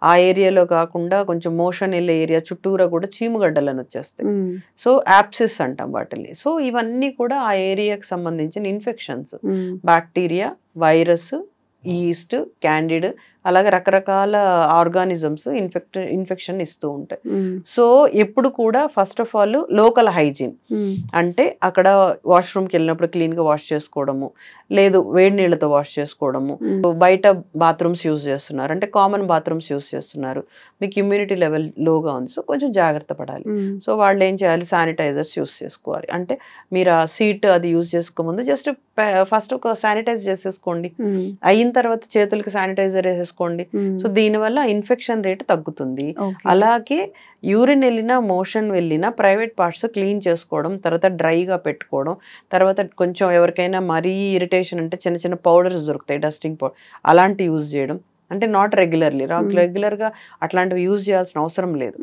ఆ ఏరియాలో కాకుండా కొంచెం మోషన్ వెళ్ళే ఏరియా చుట్టూరా కూడా చీముగడ్డలను వచ్చేస్తాయి. సో యాప్సిస్ అంటాం వాటిని. సో ఇవన్నీ కూడా ఆ ఏరియాకి సంబంధించిన infections, bacteria, virus, east, candid, అలాగే రకరకాల ఆర్గానిజమ్స్ ఇన్ఫెక్షన్ ఇస్తూ ఉంటాయి. సో ఎప్పుడు కూడా first of all local hygiene అంటే అక్కడ వాష్రూమ్కి వెళ్ళినప్పుడు క్లీన్గా వాష్ చేసుకోవడము, లేదు వేడి నీళ్ళతో వాష్ చేసుకోవడము, బయట బాత్రూమ్స్ యూజ్ చేస్తున్నారు అంటే కామన్ బాత్రూమ్స్ యూజ్ చేస్తున్నారు, మీకు ఇమ్యూనిటీ లెవెల్ లోగా ఉంది, సో కొంచెం జాగ్రత్త పడాలి. సో వాళ్ళు ఏం చేయాలి, శానిటైజర్స్ యూజ్ చేసుకోవాలి. అంటే మీరు ఆ సీట్ అది యూజ్ చేసుకోముందు జస్ట్ ఫస్ట్ ఒక శానిటైజ్ చేసేసుకోండి, అయిన తర్వాత చేతులకి శానిటైజర్ వేసేసుకోండి. సో దీనివల్ల ఇన్ఫెక్షన్ రేట్ తగ్గుతుంది. అలాగే యూరిన్ వెళ్ళినా మోషన్ వెళ్ళినా ప్రైవేట్ పార్ట్స్ క్లీన్ చేసుకోవడం, తర్వాత డ్రైగా పెట్టుకోవడం, తర్వాత కొంచెం ఎవరికైనా మరీ ఇరిటేషన్ అంటే చిన్న చిన్న పౌడర్స్ దొరుకుతాయి, డస్టింగ్ పౌడర్, అలాంటి యూజ్ చేయడం. అంటే నాట్ రెగ్యులర్గా అట్లాంటివి యూజ్ చేయాల్సిన అవసరం లేదు.